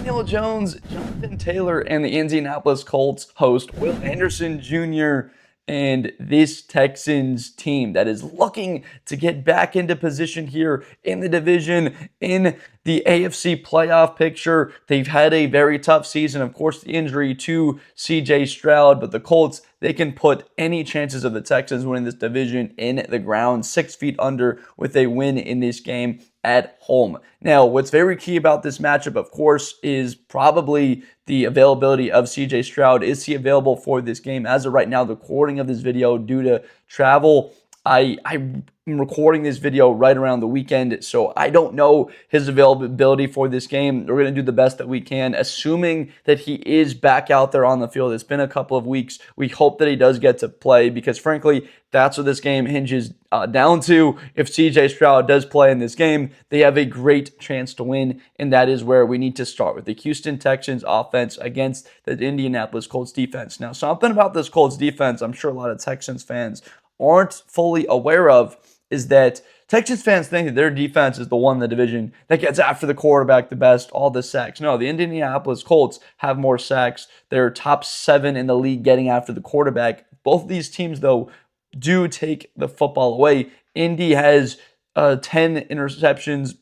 Daniel Jones, Jonathan Taylor, and the Indianapolis Colts host Will Anderson Jr. and this Texans team that is looking to get back into position here in the division, in the AFC playoff picture. They've had a very tough season. Of course, the injury to CJ Stroud, but the Colts, they can put any chances of the Texans winning this division in the ground, 6 feet under, with a win in this game at home. Now, what's very key about this matchup, of course, is probably the availability of CJ Stroud. Is he available for this game? As of right now, the recording of this video due to travel, I'm recording this video right around the weekend, so I don't know his availability for this game. We're going to do the best that we can, assuming that he is back out there on the field. It's been a couple of weeks. We hope that he does get to play because, frankly, that's what this game hinges down to. If CJ Stroud does play in this game, they have a great chance to win, and that is where we need to start with the Houston Texans offense against the Indianapolis Colts defense. Now, something about this Colts defense I'm sure a lot of Texans fans aren't fully aware of is that Texans fans think that their defense is the one in the division that gets after the quarterback the best, all the sacks. No, the Indianapolis Colts have more sacks. They're top 7 in the league getting after the quarterback. Both of these teams, though, do take the football away. Indy has 10 interceptions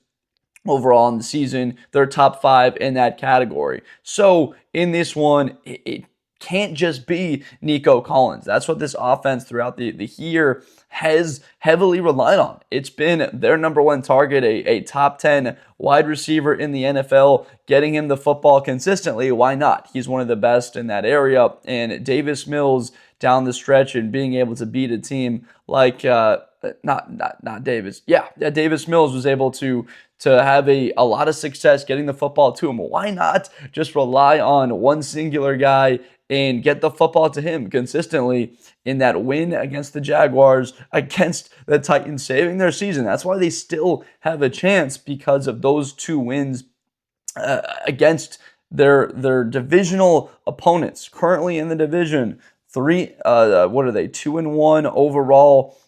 overall in the season. They're top 5 in that category. So in this one, it can't just be Nico Collins. That's what this offense throughout the year has heavily relied on. It's been their number one target, a top 10 wide receiver in the NFL, getting him the football consistently. Why not? He's one of the best in that area. And Davis Mills down the stretch and being able to beat a team like Davis Mills was able to have a lot of success getting the football to him. Why not just rely on one singular guy and get the football to him consistently in that win against the Jaguars, against the Titans, saving their season? That's why they still have a chance, because of those 2 wins against their divisional opponents currently in the division. 2-1 overall.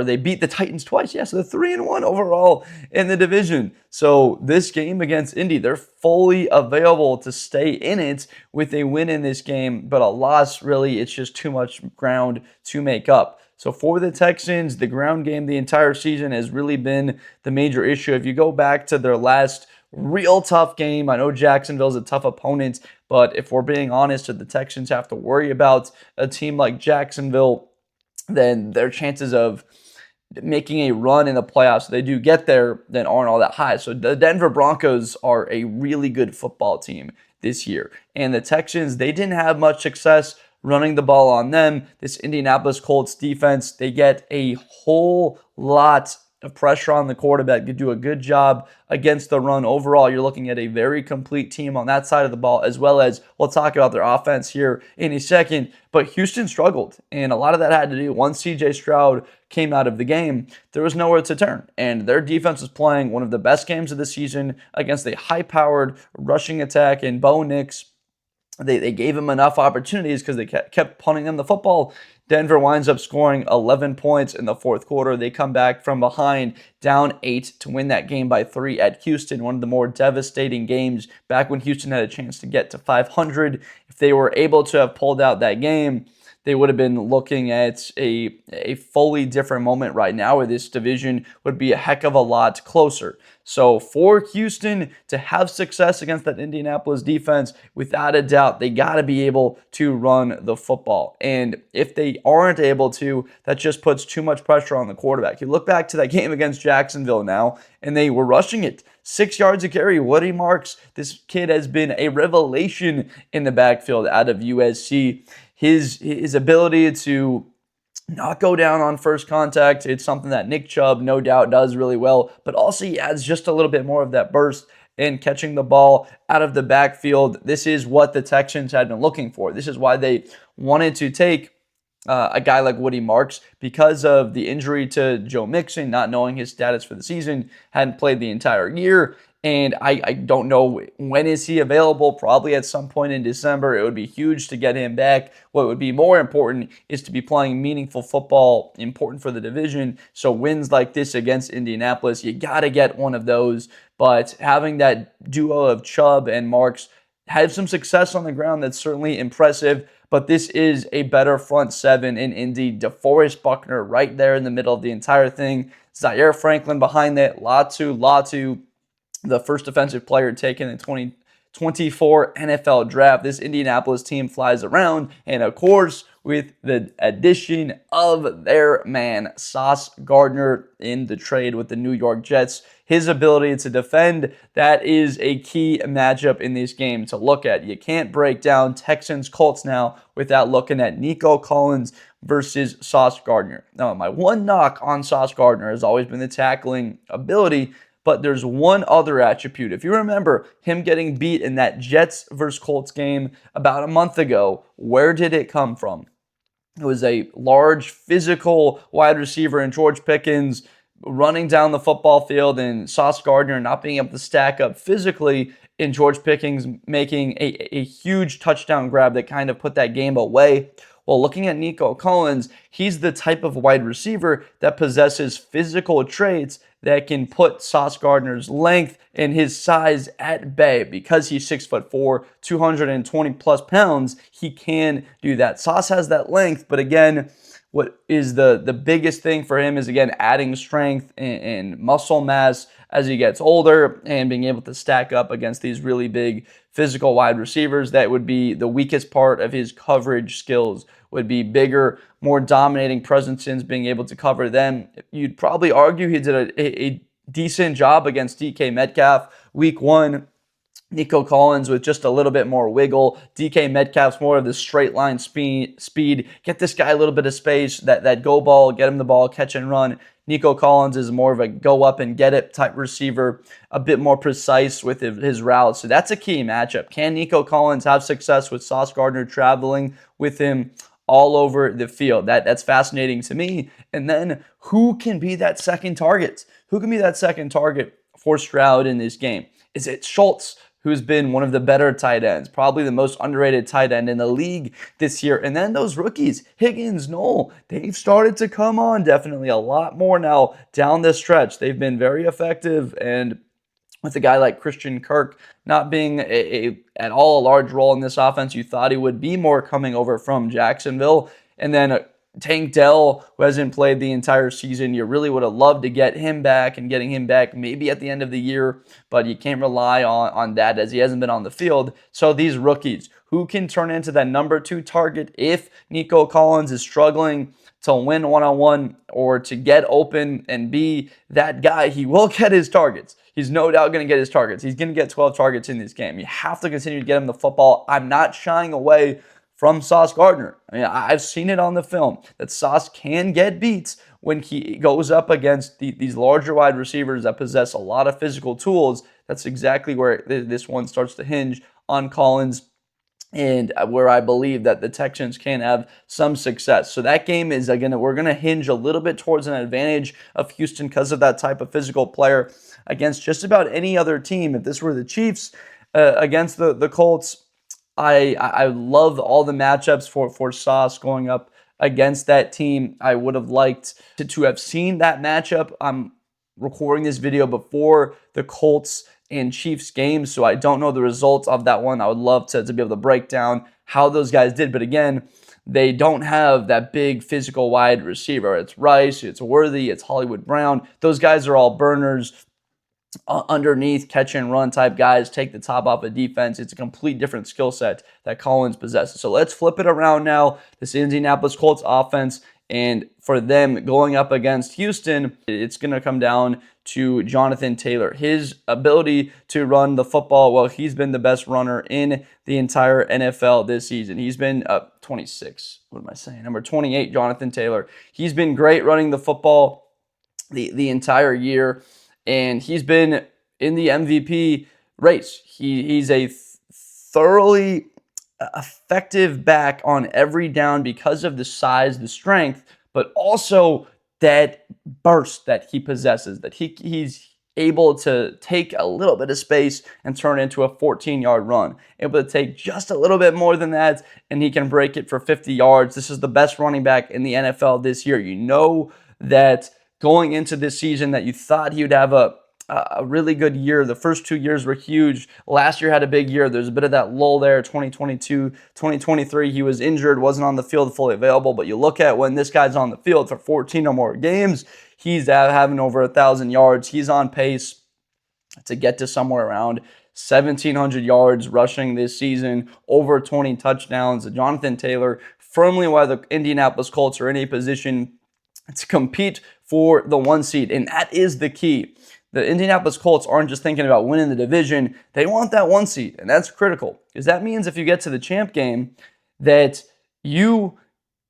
They beat the Titans twice. Yeah, so they're 3-1 overall in the division. So this game against Indy, they're fully available to stay in it with a win in this game, but a loss, really, it's just too much ground to make up. So for the Texans, the ground game the entire season has really been the major issue. If you go back to their last real tough game, I know Jacksonville's a tough opponent, but if we're being honest, if the Texans have to worry about a team like Jacksonville, then their chances of making a run in the playoffs, if they do get there, then aren't all that high. So the Denver Broncos are a really good football team this year. And the Texans, they didn't have much success running the ball on them. This Indianapolis Colts defense, they get a whole lot of pressure on the quarterback to do a good job against the run. Overall, you're looking at a very complete team on that side of the ball, as well as we'll talk about their offense here in a second. But Houston struggled, and a lot of that had to do, once CJ Stroud came out of the game, there was nowhere to turn. And their defense was playing one of the best games of the season against a high-powered rushing attack in Bo Nix. They gave him enough opportunities because they kept punting them the football. Denver winds up scoring 11 points in the fourth quarter. They come back from behind, down 8, to win that game by 3 at Houston, one of the more devastating games back when Houston had a chance to get to 500. If they were able to have pulled out that game, they would have been looking at a fully different moment right now, where this division would be a heck of a lot closer. So for Houston to have success against that Indianapolis defense, without a doubt, they got to be able to run the football. And if they aren't able to, that just puts too much pressure on the quarterback. You look back to that game against Jacksonville now, and they were rushing it. 6 yards a carry. Woody Marks, this kid has been a revelation in the backfield out of USC. His ability to not go down on first contact, it's something that Nick Chubb no doubt does really well, but also he adds just a little bit more of that burst in catching the ball out of the backfield. This is what the Texans had been looking for. This is why they wanted to take a guy like Woody Marks, because of the injury to Joe Mixon, not knowing his status for the season, hadn't played the entire year. And I don't know when is he available, probably at some point in December. It would be huge to get him back. What would be more important is to be playing meaningful football, important for the division. So wins like this against Indianapolis, you got to get one of those. But having that duo of Chubb and Marks had some success on the ground, that's certainly impressive. But this is a better front seven in Indy. DeForest Buckner right there in the middle of the entire thing. Zaire Franklin behind that. Latu, the first defensive player taken in 2024 NFL draft. This Indianapolis team flies around, and of course, with the addition of their man, Sauce Gardner, in the trade with the New York Jets. His ability to defend, that is a key matchup in this game to look at. You can't break down Texans Colts now without looking at Nico Collins versus Sauce Gardner. Now, my one knock on Sauce Gardner has always been the tackling ability, but there's one other attribute. If you remember him getting beat in that Jets versus Colts game about a month ago, where did it come from? It was a large physical wide receiver in George Pickens running down the football field, and Sauce Gardner not being able to stack up physically, and George Pickens making a huge touchdown grab that kind of put that game away. Well, looking at Nico Collins, he's the type of wide receiver that possesses physical traits that can put Sauce Gardner's length and his size at bay. Because he's 6'4", 220 plus pounds, he can do that. Sauce has that length, but again, what is the biggest thing for him is, again, adding strength and muscle mass as he gets older and being able to stack up against these really big physical wide receivers. That would be the weakest part of his coverage skills, would be bigger, more dominating presences, being able to cover them. You'd probably argue he did a decent job against DK Metcalf week one. Nico Collins with just a little bit more wiggle. DK Metcalf's more of the straight line speed. Get this guy a little bit of space, that go ball, get him the ball, catch and run. Nico Collins is more of a go up and get it type receiver, a bit more precise with his routes. So that's a key matchup. Can Nico Collins have success with Sauce Gardner traveling with him all over the field? That's fascinating to me. And then who can be that second target? Who can be that second target for Stroud in this game? Is it Schultz, who's been one of the better tight ends, probably the most underrated tight end in the league this year? And then those rookies, Higgins, Knoll, they've started to come on definitely a lot more now down the stretch. They've been very effective, and with a guy like Christian Kirk not being at all a large role in this offense, you thought he would be more coming over from Jacksonville. And then Tank Dell, who hasn't played the entire season, you really would have loved to get him back, and getting him back maybe at the end of the year, but you can't rely on that as he hasn't been on the field. So these rookies, who can turn into that number 2 target if Nico Collins is struggling to win one-on-one or to get open and be that guy? He will get his targets. He's no doubt going to get his targets. He's going to get 12 targets in this game. You have to continue to get him the football. I'm not shying away from Sauce Gardner. I mean, I've seen it on the film that Sauce can get beats when he goes up against these larger wide receivers that possess a lot of physical tools. That's exactly where this one starts to hinge on Collins, and where I believe that the Texans can have some success. So that game is, again, we're going to hinge a little bit towards an advantage of Houston because of that type of physical player against just about any other team. If this were the Chiefs against the Colts, I love all the matchups for Sauce going up against that team. I would have liked to have seen that matchup. I'm recording this video before the Colts and Chiefs game, so I don't know the results of that one. I would love to be able to break down how those guys did, but again, they don't have that big physical wide receiver. It's Rice, it's Worthy, it's Hollywood Brown. Those guys are all burners, underneath catch and run type guys, take the top off of defense. It's a complete different skill set that Collins possesses. So let's flip it around now. This Indianapolis Colts offense, and for them going up against Houston, it's going to come down to Jonathan Taylor. His ability to run the football, well, he's been the best runner in the entire NFL this season. He's been 26. What am I saying? Number 28, Jonathan Taylor. He's been great running the football the entire year, and he's been in the MVP race. He's a thoroughly effective back on every down because of the size, the strength, but also that burst that he possesses, that he's able to take a little bit of space and turn it into a 14-yard run. Able to take just a little bit more than that, and he can break it for 50 yards. This is the best running back in the NFL this year. You know that going into this season that you thought he would have a really good year. The first 2 years were huge. Last year had a big year. There's a bit of that lull there. 2022, 2023, he was injured, wasn't on the field fully available. But you look at when this guy's on the field for 14 or more games, he's having over 1,000 yards. He's on pace to get to somewhere around 1,700 yards rushing this season, over 20 touchdowns. Jonathan Taylor, firmly why the Indianapolis Colts are in a position to compete for the 1 seed. And that is the key. The Indianapolis Colts aren't just thinking about winning the division. They want that 1 seed, and that's critical because that means if you get to the champ game that you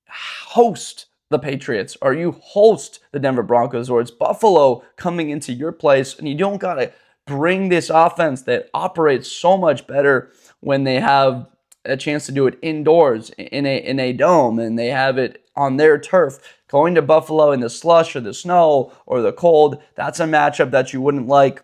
host the Patriots or you host the Denver Broncos or it's Buffalo coming into your place, and you don't got to bring this offense that operates so much better when they have a chance to do it indoors in a dome and they have it on their turf. Going to Buffalo in the slush or the snow or the cold, that's a matchup that you wouldn't like.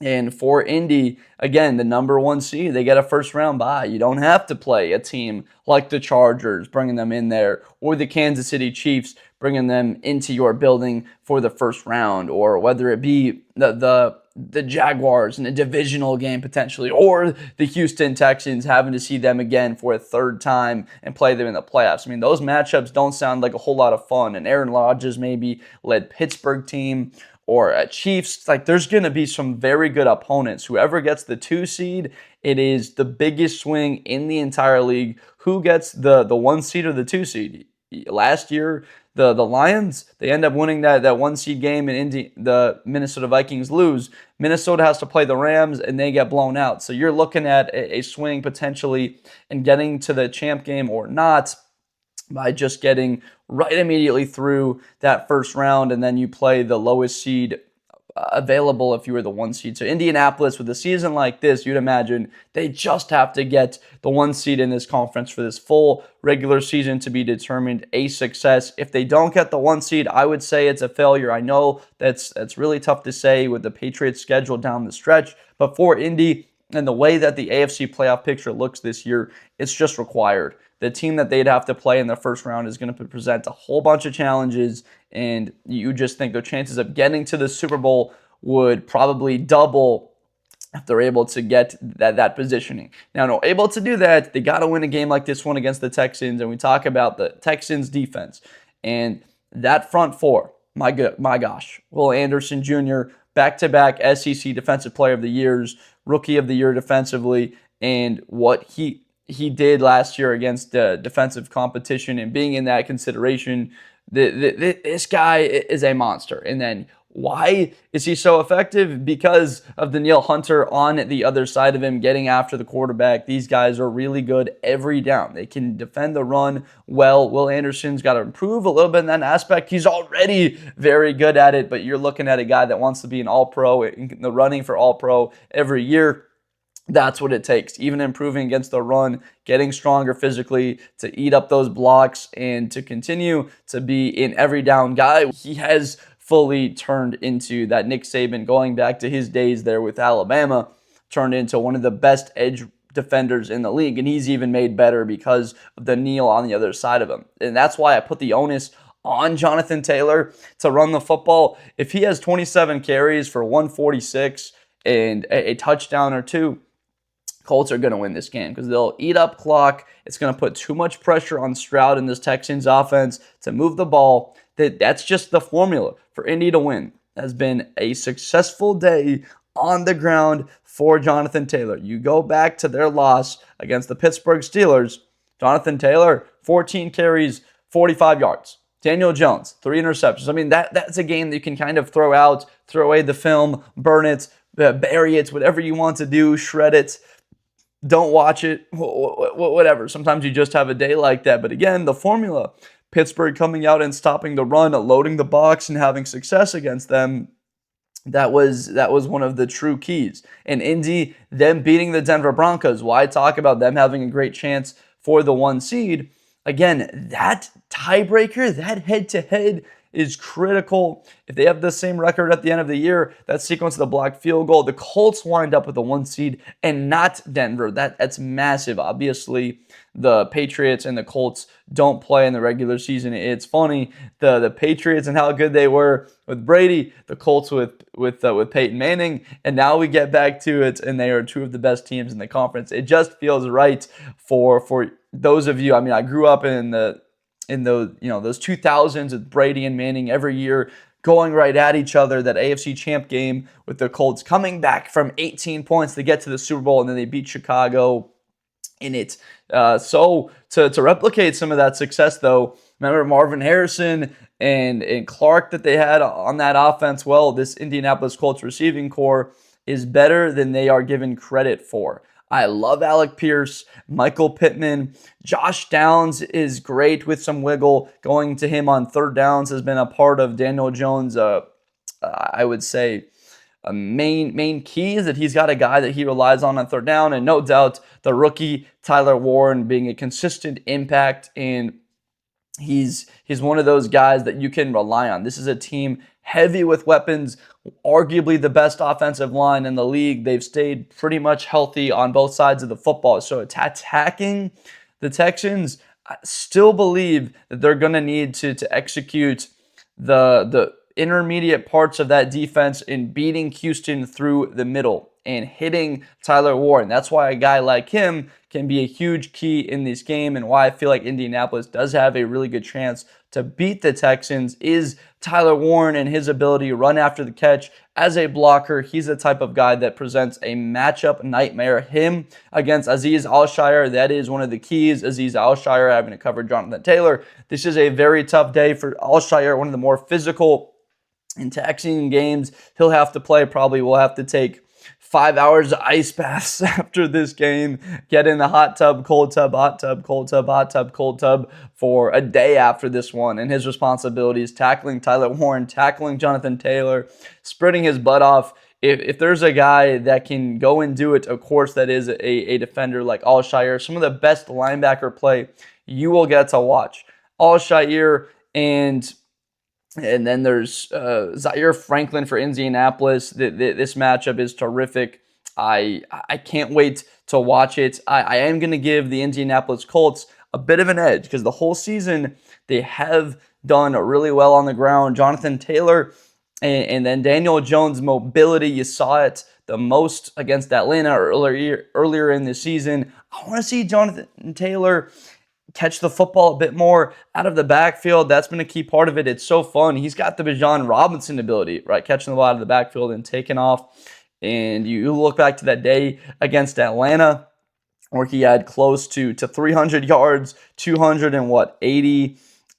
And for Indy, again, the number 1 seed, they get a first-round bye. You don't have to play a team like the Chargers, bringing them in there, or the Kansas City Chiefs, bringing them into your building for the first round, or whether it be the Jaguars in a divisional game potentially, or the Houston Texans having to see them again for a 3rd time and play them in the playoffs. I mean, those matchups don't sound like a whole lot of fun. And Aaron Rodgers maybe led Pittsburgh team or a Chiefs. Like, there's going to be some very good opponents. Whoever gets the 2 seed, it is the biggest swing in the entire league. Who gets the 1 seed or the 2 seed? Last year, the Lions, they end up winning that 1 seed game, and the Minnesota Vikings lose. Minnesota has to play the Rams, and they get blown out. So you're looking at a swing potentially in getting to the champ game or not by just getting right immediately through that first round, and then you play the lowest seed available if you were the 1 seed. So Indianapolis, with a season like this, you'd imagine they just have to get the 1 seed in this conference for this full regular season to be determined a success. If they don't get the 1 seed, I would say it's a failure. I know that's really tough to say with the Patriots schedule down the stretch, but for Indy and the way that the AFC playoff picture looks this year, it's just required. The team that they'd have to play in the first round is going to present a whole bunch of challenges, and you just think their chances of getting to the Super Bowl would probably double if they're able to get that positioning. Now, no, able to do that, they got to win a game like this one against the Texans, and we talk about the Texans defense and that front four. My gosh, Will Anderson Jr., back-to-back SEC Defensive Player of the Years, Rookie of the Year defensively, and what he did last year against defensive competition and being in that consideration, this guy is a monster. And then why is he so effective? Because of Danielle Hunter on the other side of him getting after the quarterback. These guys are really good every down. They can defend the run well. Will Anderson's got to improve a little bit in that aspect. He's already very good at it, but you're looking at a guy that wants to be an all-pro, in the running for all-pro every year. That's what it takes, even improving against the run, getting stronger physically to eat up those blocks and to continue to be an every down guy. He has fully turned into that Nick Saban, going back to his days there with Alabama, turned into one of the best edge defenders in the league, and he's even made better because of the kneel on the other side of him. And that's why I put the onus on Jonathan Taylor to run the football. If he has 27 carries for 146 and a touchdown or two, Colts are going to win this game because they'll eat up clock. It's going to put too much pressure on Stroud and this Texans offense to move the ball. That's just the formula for Indy to win. It has been a successful day on the ground for Jonathan Taylor. You go back to their loss against the Pittsburgh Steelers. Jonathan Taylor, 14 carries, 45 yards. Daniel Jones, 3 interceptions. I mean, that's a game that you can kind of throw out, throw away the film, burn it, bury it, whatever you want to do, shred it. Don't watch it, whatever. Sometimes you just have a day like that. But again, the formula, Pittsburgh coming out and stopping the run, loading the box, and having success against them, that was one of the true keys. And Indy, them beating the Denver Broncos, why talk about them having a great chance for the 1 seed? Again, that tiebreaker, that head-to-head, is critical. If they have the same record at the end of the year, that sequence of the blocked field goal, the Colts wind up with the 1 seed and not Denver. That's massive. Obviously, the Patriots and the Colts don't play in the regular season. It's funny, the Patriots and how good they were with Brady, the Colts with Peyton Manning, and now we get back to it, and they are two of the best teams in the conference. It just feels right for those of you. I mean, I grew up in those 2000s with Brady and Manning every year going right at each other. That AFC champ game with the Colts coming back from 18 points to get to the Super Bowl, and then they beat Chicago in it. So to replicate some of that success, though, remember Marvin Harrison and Clark that they had on that offense? Well, this Indianapolis Colts receiving core is better than they are given credit for. I love Alec Pierce, Michael Pittman. Josh Downs is great with some wiggle. Going to him on third downs has been a part of Daniel Jones', I would say, a main key is that he's got a guy that he relies on third down, and no doubt the rookie Tyler Warren being a consistent impact, and he's one of those guys that you can rely on. This is a team heavy with weapons, arguably the best offensive line in the league. They've stayed pretty much healthy on both sides of the football. So attacking the Texans, I still believe that they're going to need to execute the intermediate parts of that defense in beating Houston through the middle and hitting Tyler Warren. That's why a guy like him can be a huge key in this game, and why I feel like Indianapolis does have a really good chance to beat the Texans is Tyler Warren and his ability to run after the catch as a blocker. He's the type of guy that presents a matchup nightmare. Him against Azeez Al-Shaair, that is one of the keys. Azeez Al-Shaair having to cover Jonathan Taylor. This is a very tough day for Al-Shaair, one of the more physical and taxing games he'll have to play. Probably will have to take 5 hours of ice baths after this game, get in the hot tub, cold tub, hot tub, cold tub, hot tub, cold tub for a day after this one. And his responsibilities, tackling Tyler Warren, tackling Jonathan Taylor, sprinting his butt off. If there's a guy that can go and do it, of course, that is a defender like Al-Shaair, some of the best linebacker play you will get to watch. Al-Shaair and then there's Zaire Franklin for Indianapolis. This matchup is terrific. I can't wait to watch it. I am going to give the Indianapolis Colts a bit of an edge because the whole season they have done really well on the ground. Jonathan Taylor and then Daniel Jones' mobility, you saw it the most against Atlanta earlier in the season. I want to see Jonathan Taylor catch the football a bit more out of the backfield. That's been a key part of it. It's so fun. He's got the Bijan Robinson ability, right? Catching the ball out of the backfield and taking off. And you look back to that day against Atlanta where he had close to 300 yards,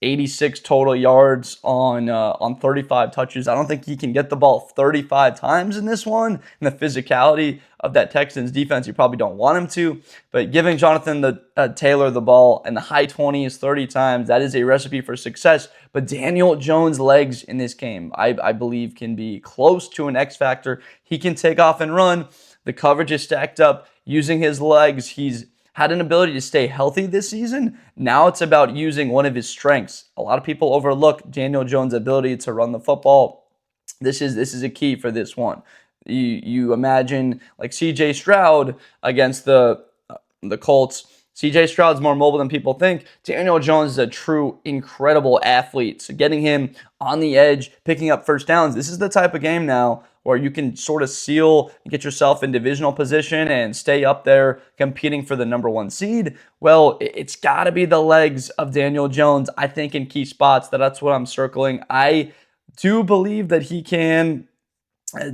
86 total yards on 35 touches. I don't think he can get the ball 35 times in this one. And the physicality of that Texans defense, you probably don't want him to. But giving Jonathan Taylor the ball in the high 20s 30 times, that is a recipe for success. But Daniel Jones' legs in this game, I believe, can be close to an X factor. He can take off and run. The coverage is stacked up using his legs. He's had an ability to stay healthy this season. Now it's about using one of his strengths. A lot of people overlook Daniel Jones' ability to run the football. This is a key for this one. You imagine like CJ Stroud against the Colts. CJ Stroud's more mobile than people think. Daniel Jones is a true incredible athlete. So getting him on the edge, picking up first downs, this is the type of game now where you can sort of seal and get yourself in divisional position and stay up there competing for the number 1 seed. Well, it's got to be the legs of Daniel Jones, I think, in key spots. That's what I'm circling. I do believe that he can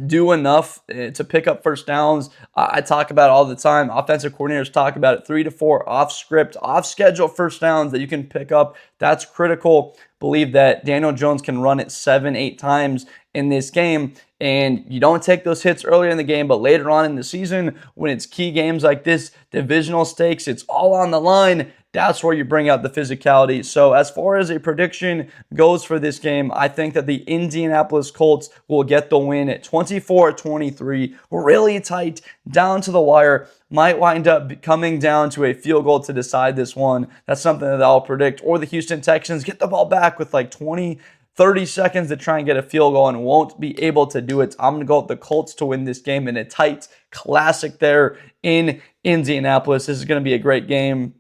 do enough to pick up first downs. I talk about it all the time. Offensive coordinators talk about it, 3 to 4 off script, off schedule first downs that you can pick up. That's critical. Believe that Daniel Jones can run it 7-8 times in this game. And you don't take those hits earlier in the game, but later on in the season, when it's key games like this, divisional stakes, it's all on the line. That's where you bring out the physicality. So as far as a prediction goes for this game, I think that the Indianapolis Colts will get the win at 24-23. Really tight, down to the wire. Might wind up coming down to a field goal to decide this one. That's something that I'll predict. Or the Houston Texans get the ball back with like 20 30 seconds to try and get a field goal and won't be able to do it. I'm going to go with the Colts to win this game in a tight classic there in Indianapolis. This is going to be a great game.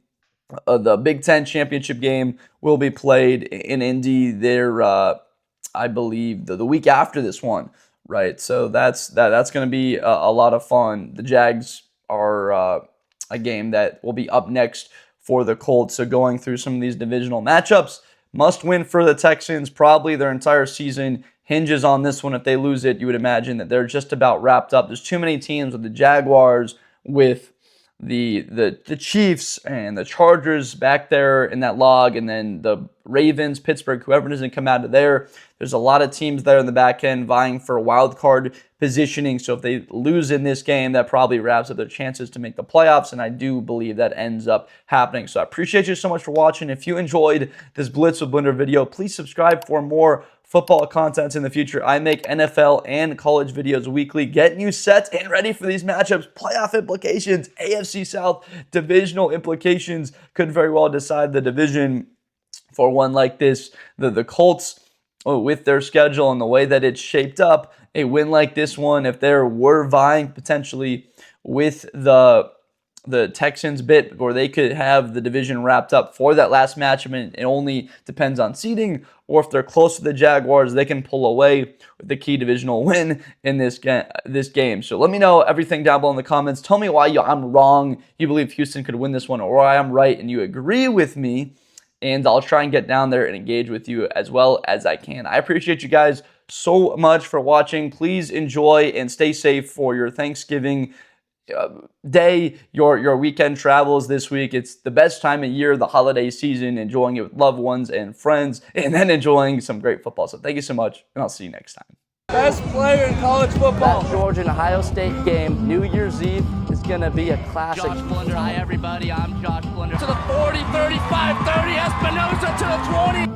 The Big Ten championship game will be played in Indy there, I believe, the week after this one, right? So that's going to be a lot of fun. The Jags are a game that will be up next for the Colts. So going through some of these divisional matchups, must win for the Texans. Probably their entire season hinges on this one. If they lose it, you would imagine that they're just about wrapped up. There's too many teams with the Jaguars, with the Chiefs and the Chargers back there in that log, and then the Ravens, Pittsburgh, whoever doesn't come out of there. There's a lot of teams there in the back end vying for wild card positioning. So if they lose in this game, that probably wraps up their chances to make the playoffs, and I do believe that ends up happening. So I appreciate you so much for watching. If you enjoyed this Blitz with Blender video, please subscribe for more football content in the future. I make NFL and college videos weekly, getting you set and ready for these matchups, playoff implications, AFC South, divisional implications. Could very well decide the division for one like this. The Colts, with their schedule and the way that it's shaped up, a win like this one, if they were vying potentially with the Texans bit, or they could have the division wrapped up for that last matchup, and it only depends on seeding, or if they're close to the Jaguars, they can pull away with the key divisional win in this game. So let me know everything down below in the comments. Tell me why I'm wrong, you believe Houston could win this one, or I am right and you agree with me, and I'll try and get down there and engage with you as well as I can. I appreciate you guys so much for watching. Please enjoy and stay safe for your Thanksgiving day, your weekend travels this week. It's the best time of year, the holiday season, enjoying it with loved ones and friends, and then enjoying some great football. So thank you so much, and I'll see you next time. Best player in college football. That Georgia and Ohio State game, New Year's Eve, is going to be a classic. Josh Blunder, hi everybody, I'm Josh Blunder. To the 40, 35, 30, Espinosa to the 20.